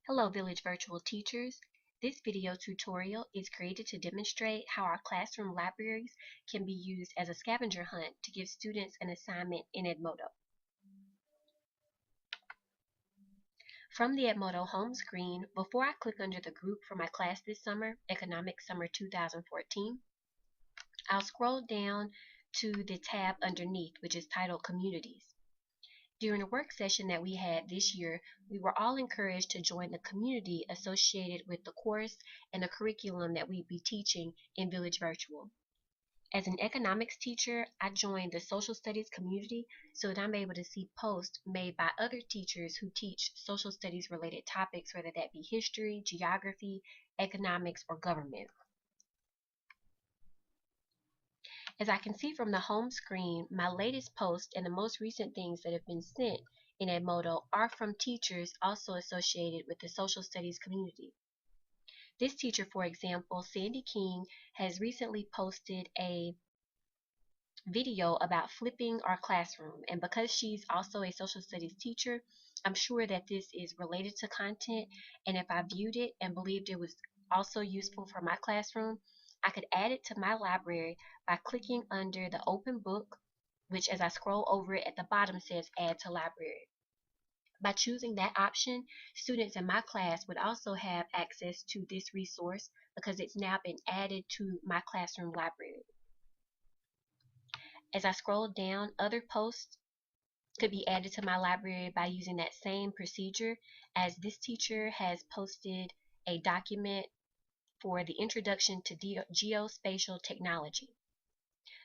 Hello Village Virtual Teachers. This video tutorial is created to demonstrate how our classroom libraries can be used as a scavenger hunt to give students an assignment in Edmodo. From the Edmodo home screen, before I click under the group for my class this summer, Economics Summer 2014, I'll scroll down to the tab underneath, which is titled Communities. During a work session that we had this year, we were all encouraged to join the community associated with the course and the curriculum that we'd be teaching in Village Virtual. As an economics teacher, I joined the social studies community so that I'm able to see posts made by other teachers who teach social studies related topics, whether that be history, geography, economics, or government. As I can see from the home screen, my latest post and the most recent things that have been sent in Edmodo are from teachers also associated with the social studies community. This teacher, for example, Sandy King, has recently posted a video about flipping our classroom, and because she's also a social studies teacher, I'm sure that this is related to content, and if I viewed it and believed it was also useful for my classroom, I could add it to my library by clicking under the open book, which as I scroll over it at the bottom says add to library. By choosing that option, students in my class would also have access to this resource because it's now been added to my classroom library. As I scroll down, other posts could be added to my library by using that same procedure, as this teacher has posted a document for the introduction to geospatial technology.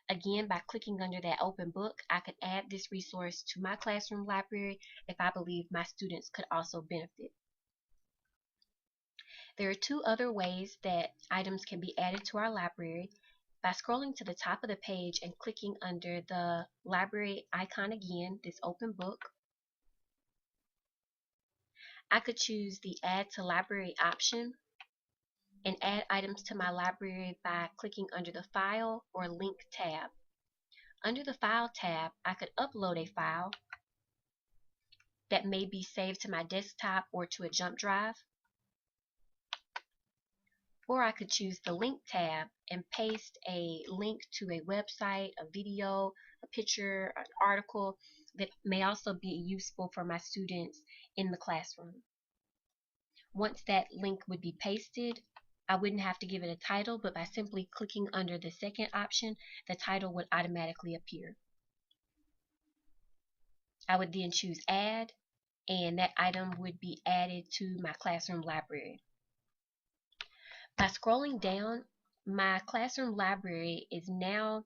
Again, by clicking under that open book, I could add this resource to my classroom library if I believe my students could also benefit. There are two other ways that items can be added to our library. By scrolling to the top of the page and clicking under the library icon again, this open book, I could choose the add to library option and add items to my library by clicking under the File or Link tab. Under the File tab, I could upload a file that may be saved to my desktop or to a jump drive, or I could choose the Link tab and paste a link to a website, a video, a picture, an article that may also be useful for my students in the classroom. Once that link would be pasted, I wouldn't have to give it a title, but by simply clicking under the second option, the title would automatically appear. I would then choose Add, and that item would be added to my classroom library. By scrolling down, my classroom library is now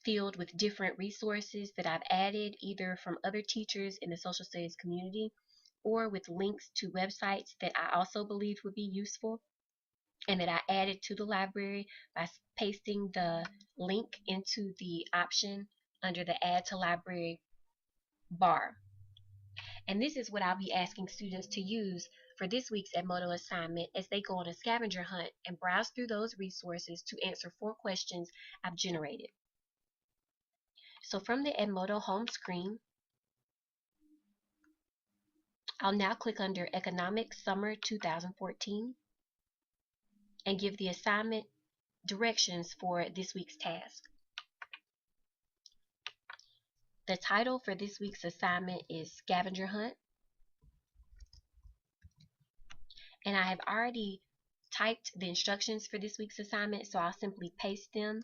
filled with different resources that I've added either from other teachers in the social studies community or with links to websites that I also believed would be useful and that I added to the library by pasting the link into the option under the Add to Library bar. And this is what I'll be asking students to use for this week's Edmodo assignment as they go on a scavenger hunt and browse through those resources to answer 4 questions I've generated. So from the Edmodo home screen, I'll now click under Economics Summer 2014 and give the assignment directions for this week's task. The title for this week's assignment is Scavenger Hunt, and I have already typed the instructions for this week's assignment, so I'll simply paste them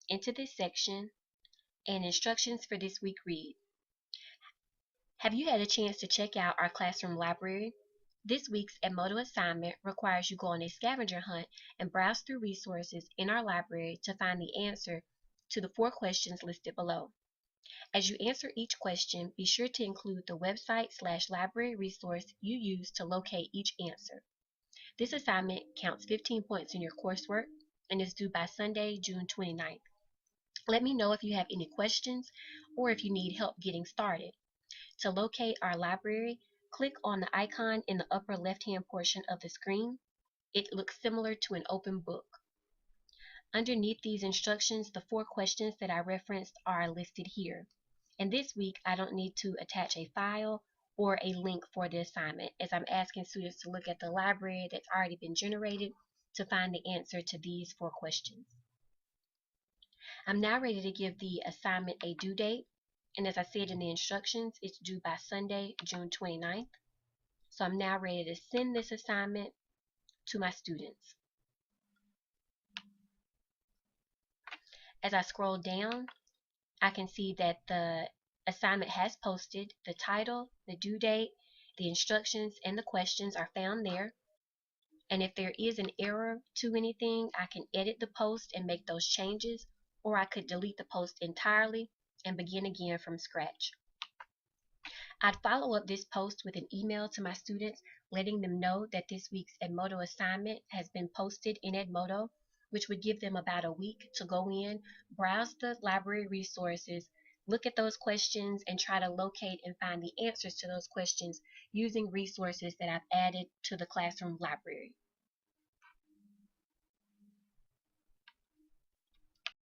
into this section. And instructions for this week read: have you had a chance to check out our classroom library? This week's Edmodo assignment requires you go on a scavenger hunt and browse through resources in our library to find the answer to the 4 questions listed below. As you answer each question, be sure to include the website/library resource you use to locate each answer. This assignment counts 15 points in your coursework and is due by Sunday, June 29th. Let me know if you have any questions or if you need help getting started. To locate our library, click on the icon in the upper left-hand portion of the screen. It looks similar to an open book. Underneath these instructions, the 4 questions that I referenced are listed here. And this week, I don't need to attach a file or a link for the assignment, as I'm asking students to look at the library that's already been generated to find the answer to these 4 questions. I'm now ready to give the assignment a due date, and as I said in the instructions, it's due by Sunday, June 29th. So I'm now ready to send this assignment to my students. As I scroll down, I can see that the assignment has posted. The title, the due date, the instructions, and the questions are found there. And if there is an error to anything, I can edit the post and make those changes, or I could delete the post entirely and begin again from scratch. I'd follow up this post with an email to my students letting them know that this week's Edmodo assignment has been posted in Edmodo, which would give them about a week to go in, browse the library resources, look at those questions, and try to locate and find the answers to those questions using resources that I've added to the classroom library.